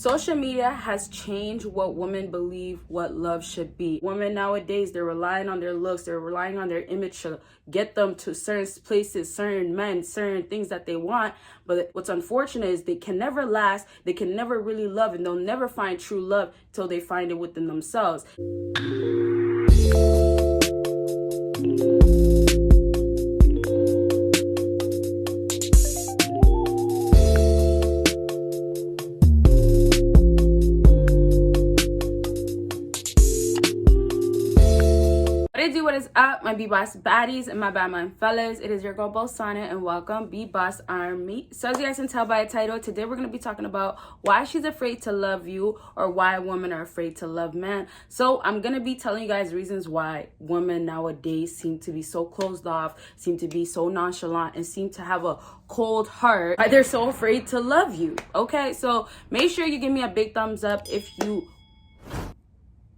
Social media has changed what women believe what love should be. Women nowadays, they're relying on their looks, they're relying on their image to get them to certain places, certain men, certain things that they want. But what's unfortunate is they can never last, they can never really love, and they'll never find true love till they find it within themselves. What is up, my BBossBaddies and my bad mind fellas? It is your girl Bosana and welcome BBossArmy. So as you guys can tell by the title, today we're going to be talking about why she's afraid to love you, or why women are afraid to love men. So I'm going to be telling you guys reasons why women nowadays seem to be so closed off, seem to be so nonchalant, and seem to have a cold heart. Why they're so afraid to love you. Okay, so make sure you give me a big thumbs up if you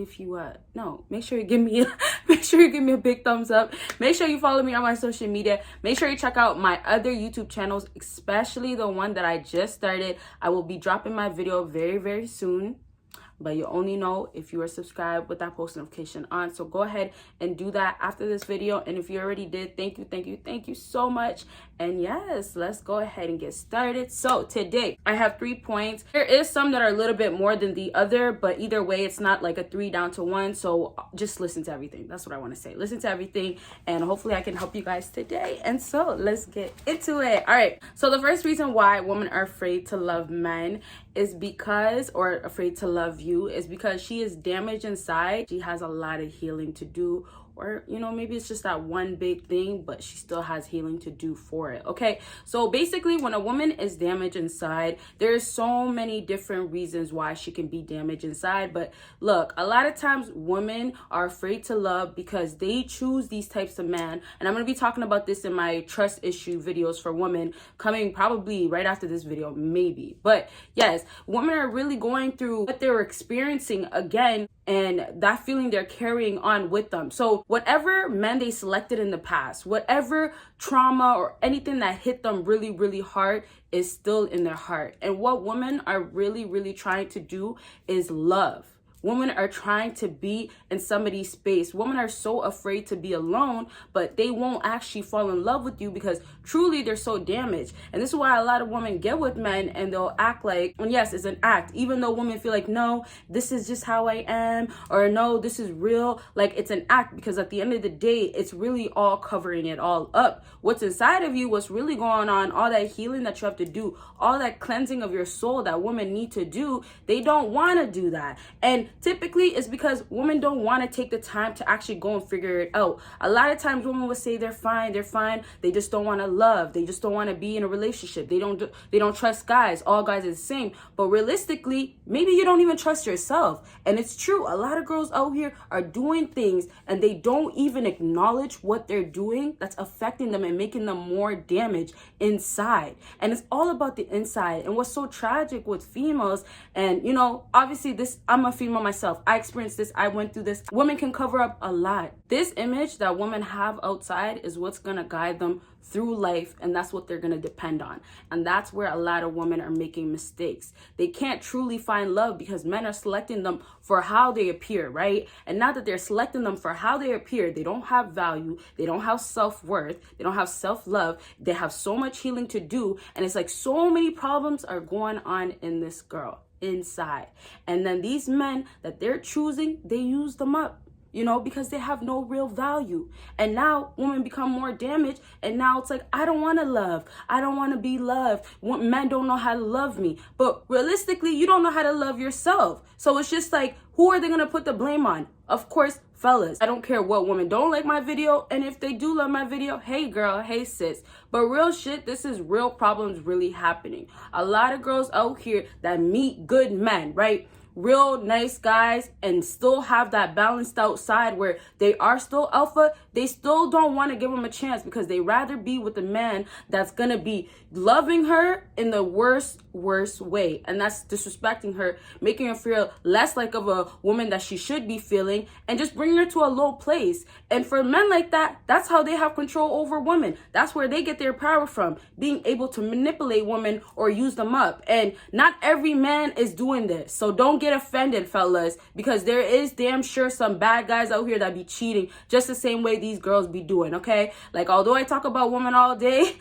make sure you give me a big thumbs up. Make sure you follow me on my social media. Make sure you check out my other YouTube channels, especially the one that I just started. I will be dropping my video very soon, but you only know if you are subscribed with that post notification on. So go ahead and do that after this video. And if you already did, thank you so much. And yes, let's go ahead and get started. So today I have 3 points. There is some that are a little bit more than the other, but either way, it's not like a 3 down to 1. So just listen to everything. That's what I want to say. Listen to everything, and hopefully I can help you guys today. And so let's get into it. All right. So the first reason why women are afraid to love men is because, or afraid to love you, is because she is damaged inside. She has a lot of healing to do, or maybe it's just that one big thing, but she still has healing to do for it. Okay, so basically when a woman is damaged inside, there's so many different reasons why she can be damaged inside. But look, a lot of times women are afraid to love because they choose these types of men, and I'm going to be talking about this in my trust issue videos for women coming probably right after this video, maybe. But yes, women are really going through what they're experiencing again, and that feeling they're carrying on with them. So whatever men they selected in the past, whatever trauma or anything that hit them really hard is still in their heart. And what women are really trying to do is love. Women are trying to be in somebody's space. Women are so afraid to be alone, but they won't actually fall in love with you because truly they're so damaged. And this is why a lot of women get with men and they'll act like, and yes, it's an act, even though women feel like, no, this is just how I am, or no, this is real. Like, it's an act, because at the end of the day, it's really all covering it all up. What's inside of you, what's really going on, all that healing that you have to do, all that cleansing of your soul that women need to do, they don't want to do that. And typically it's because women don't want to take the time to actually go and figure it out. A lot of times women will say they're fine, they just don't want to love, they just don't want to be in a relationship, they don't trust guys, all guys are the same. But realistically, maybe you don't even trust yourself. And it's true, a lot of girls out here are doing things and they don't even acknowledge what they're doing that's affecting them and making them more damaged inside. And it's all about the inside. And what's so tragic with females, and obviously this, I'm a female myself, I experienced this, I went through this. Women can cover up a lot. This image that women have outside is what's gonna guide them through life, and that's what they're gonna depend on. And that's where a lot of women are making mistakes. They can't truly find love because men are selecting them for how they appear, right? And now that they're selecting them for how they appear, they don't have value, they don't have self-worth, they don't have self-love, they have so much healing to do, and it's like so many problems are going on in this girl inside. And then these men that they're choosing, they use them up, because they have no real value. And now women become more damaged, and now it's like, I don't want to love, I don't want to be loved. Men don't know how to love me. But realistically, you don't know how to love yourself. So it's just like, who are they going to put the blame on? Of course, fellas. I don't care what women don't like my video, and if they do love my video, hey girl, hey sis. But real shit, this is real problems really happening. A lot of girls out here that meet good men, right? real nice guys and still have that balanced out side where they are still alpha, they still don't want to give them a chance because they rather be with a man that's gonna be loving her in the worst way, and that's disrespecting her, making her feel less like of a woman that she should be feeling, and just bringing her to a low place. And for men like that, that's how they have control over women. That's where they get their power from, being able to manipulate women or use them up. And not every man is doing this, so don't get offended, fellas, because there is damn sure some bad guys out here that be cheating just the same way these girls be doing, okay? Like, although I talk about women all day,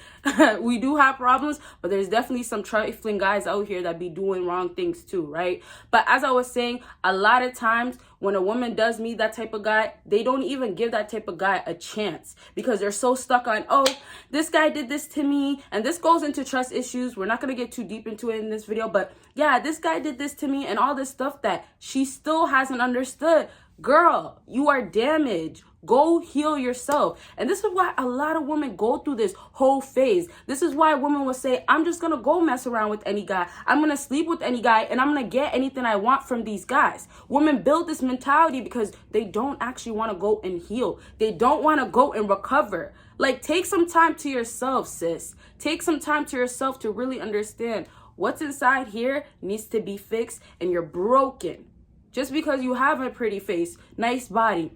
we do have problems, but there's definitely some trifling guys out here that be doing wrong things too, right? But as I was saying, a lot of times when a woman does meet that type of guy, they don't even give that type of guy a chance because they're so stuck on, oh, this guy did this to me. And this goes into trust issues. We're not going to get too deep into it in this video, but yeah, this guy did this to me and all this stuff that she still hasn't understood. Girl, you are damaged. Go heal yourself. And this is why a lot of women go through this whole phase. This is why women will say, I'm just going to go mess around with any guy. I'm going to sleep with any guy and I'm going to get anything I want from these guys. Women build this mentality because they don't actually want to go and heal. They don't want to go and recover. Like, take some time to yourself, sis. Take some time to yourself to really understand what's inside here needs to be fixed, and you're broken. Just because you have a pretty face, nice body,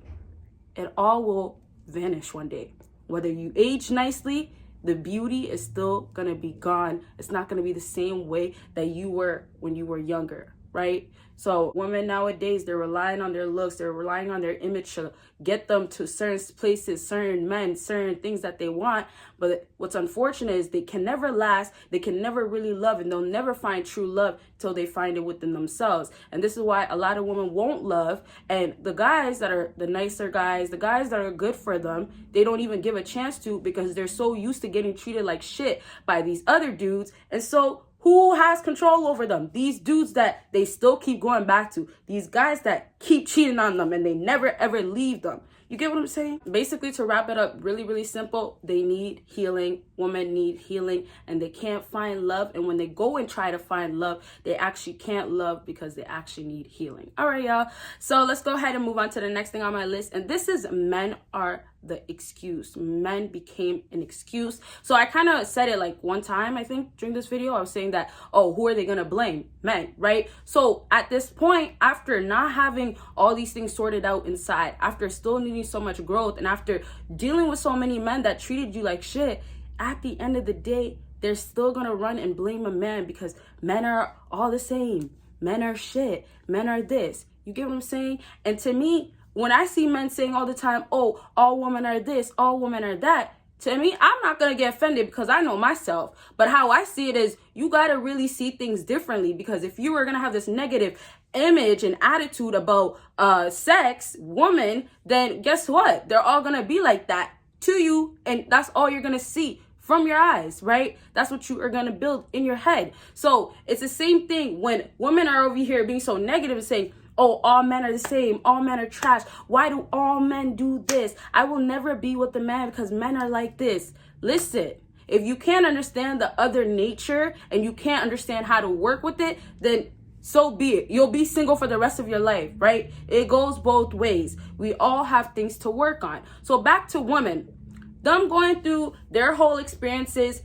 it all will vanish one day. Whether you age nicely, the beauty is still gonna be gone. It's not gonna be the same way that you were when you were younger, right? So women nowadays, they're relying on their looks, they're relying on their image to get them to certain places, certain men, certain things that they want. But what's unfortunate is they can never last, they can never really love, and they'll never find true love till they find it within themselves. And this is why a lot of women won't love, and the guys that are the nicer guys, the guys that are good for them, they don't even give a chance to because they're so used to getting treated like shit by these other dudes. And so who has control over them? These dudes that they still keep going back to. These guys that keep cheating on them and they never ever leave them. You get what I'm saying? Basically, to wrap it up, really, really simple, they need healing. Women need healing and they can't find love. And when they go and try to find love, they actually can't love because they actually need healing. All right, y'all. So let's go ahead and move on to the next thing on my list. And this is men are the excuse. Men became an excuse. So I kind of said it like one time, I think, during this video. I was saying that, oh, who are they going to blame? Men, right? So at this point, after not having all these things sorted out inside, after still needing so much growth, and after dealing with so many men that treated you like shit, at the end of the day, they're still going to run and blame a man because men are all the same. Men are shit. Men are this. You get what I'm saying? And to me, when I see men saying all the time, oh, all women are this, all women are that, to me, I'm not going to get offended because I know myself. But how I see it is you got to really see things differently, because if you were going to have this negative image and attitude about sex, woman, then guess what? They're all going to be like that to you. And that's all you're going to see from your eyes, right? That's what you are going to build in your head. So it's the same thing when women are over here being so negative and saying, oh, all men are the same. All men are trash. Why do all men do this? I will never be with a man because men are like this. Listen, if you can't understand the other nature and you can't understand how to work with it, then so be it. You'll be single for the rest of your life, right? It goes both ways. We all have things to work on. So back to women. Them going through their whole experiences,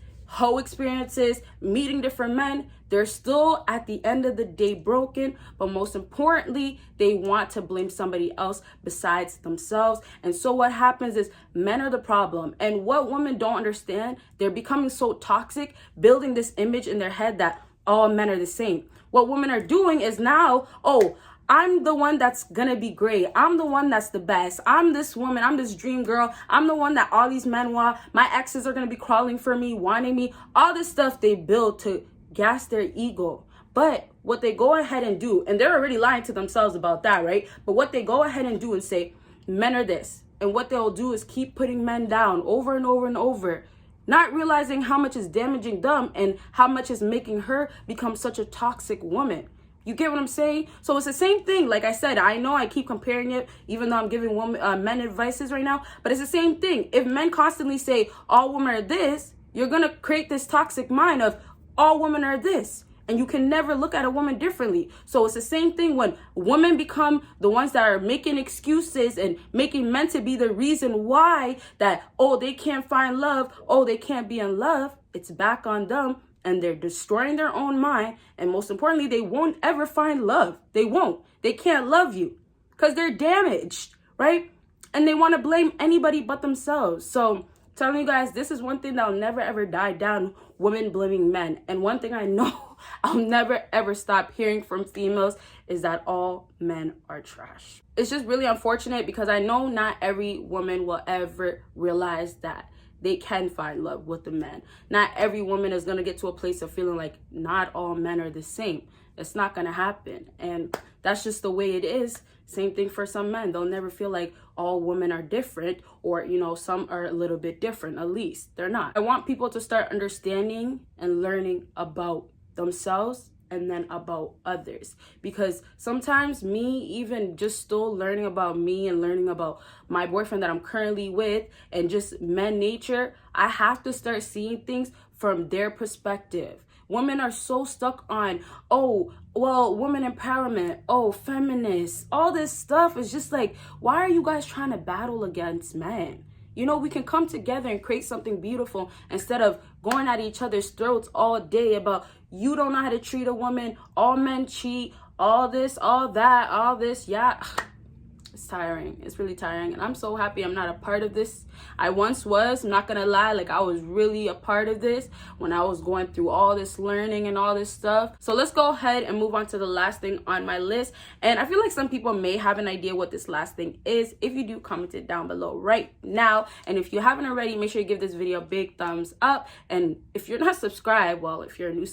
meeting different men, they're still at the end of the day broken, but most importantly, they want to blame somebody else besides themselves. And so what happens is men are the problem. And what women don't understand, they're becoming so toxic, building this image in their head that all men are the same. What women are doing is now, oh, I'm the one that's gonna be great. I'm the one that's the best. I'm this woman. I'm this dream girl. I'm the one that all these men want. My exes are gonna be crawling for me, wanting me. All this stuff they build to gas their ego. But what they go ahead and do, and they're already lying to themselves about that, right? But what they go ahead and do and say, men are this. And what they'll do is keep putting men down over and over and over, not realizing how much is damaging them and how much is making her become such a toxic woman. You get what I'm saying? So it's the same thing. Like I said, I know I keep comparing it, even though I'm giving men advices right now, but it's the same thing. If men constantly say all women are this, you're going to create this toxic mind of all women are this. And you can never look at a woman differently. So it's the same thing when women become the ones that are making excuses and making men to be the reason why that, oh, they can't find love, oh, they can't be in love. It's back on them, and they're destroying their own mind. And most importantly, they won't ever find love. They won't. They can't love you because they're damaged, right? And they want to blame anybody but themselves. So telling you guys, this is one thing that'll never ever die down, women blaming men. And one thing I know I'll never ever stop hearing from females is that all men are trash. It's just really unfortunate because I know not every woman will ever realize that they can find love with the men. Not every woman is going to get to a place of feeling like not all men are the same. It's not going to happen. And that's just the way it is. Same thing for some men. They'll never feel like all women are different, or, you know, some are a little bit different. At least they're not. I want people to start understanding and learning about themselves and then about others, because sometimes me, even just still learning about me and learning about my boyfriend that I'm currently with and just men nature, I have to start seeing things from their perspective. Women are so stuck on, oh, well, women empowerment, oh, feminists, all this stuff is just like, why are you guys trying to battle against men? You know, we can come together and create something beautiful instead of going at each other's throats all day about you don't know how to treat a woman, all men cheat, all this, all that, all this, yeah. It's tiring. It's really tiring. And I'm so happy I'm not a part of this. I once was, I'm not gonna lie, like I was really a part of this when I was going through all this learning and all this stuff. So let's go ahead and move on to the last thing on my list. And I feel like some people may have an idea what this last thing is. If you do, comment it down below right now. And if you haven't already, make sure you give this video a big thumbs up. And if you're not subscribed, well, if you're a new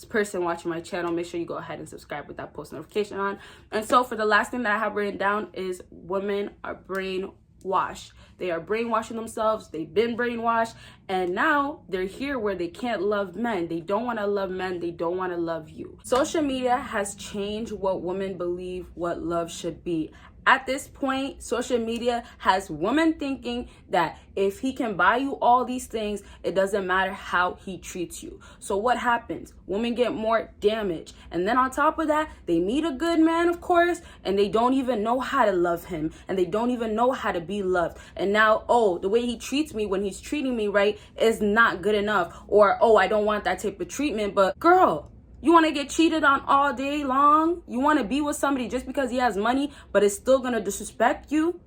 person watching my channel, make sure you go ahead and subscribe with that post notification on. And so for the last thing that I have written down is women are brainwashed. They are brainwashing themselves. They've been brainwashed, and now they're here where they can't love men. They don't want to love men. They don't want to love you. Social media has changed what women believe what love should be. At this point, social media has women thinking that if he can buy you all these things, it doesn't matter how he treats you. So what happens? Women get more damaged. And then on top of that, they meet a good man, of course, and they don't even know how to love him. And they don't even know how to be loved. And now, oh, the way he treats me when he's treating me right is not good enough. Or, oh, I don't want that type of treatment. But girl, you want to get cheated on all day long? You want to be with somebody just because he has money, but is still going to disrespect you?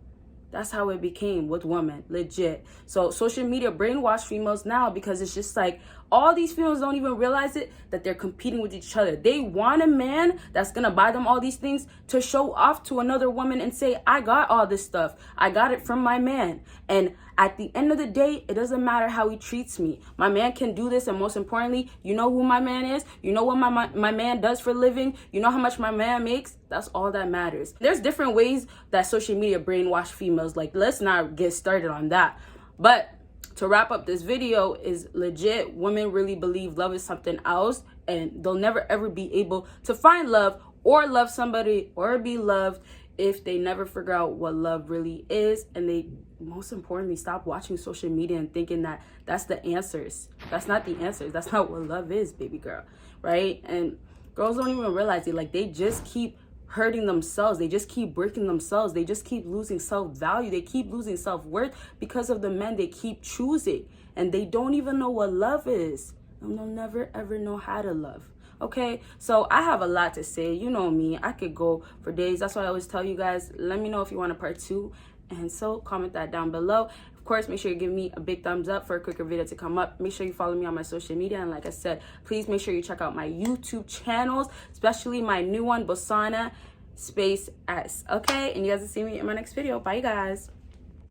That's how it became with women, legit. So social media brainwash females now because it's just like all these females don't even realize it, that they're competing with each other. They want a man that's going to buy them all these things to show off to another woman and say, I got all this stuff. I got it from my man. And at the end of the day, it doesn't matter how he treats me. My man can do this. And most importantly, you know who my man is? You know what my man does for a living? You know how much my man makes? That's all that matters. There's different ways that social media brainwash females. Like, let's not get started on that. But to wrap up this video is legit. Women really believe love is something else, and they'll never ever be able to find love or love somebody or be loved if they never figure out what love really is. And they, most importantly, stop watching social media and thinking that that's the answers. That's not the answers. That's not what love is, baby girl, right? And girls don't even realize it. Like, they just keep hurting themselves. They just keep breaking themselves. They just keep losing self-value. They keep losing self-worth because of the men they keep choosing. And they don't even know what love is. And they'll never ever know how to love. Okay, so I have a lot to say. You know me, I could go for days. That's why I always tell you guys, let me know if you want a part 2. And so comment that down below. Of course, make sure you give me a big thumbs up for a quicker video to come up. Make sure you follow me on my social media. And like I said, please make sure you check out my YouTube channels, especially my new one, Bosana _S. Okay, and you guys will see me in my next video. Bye, you guys.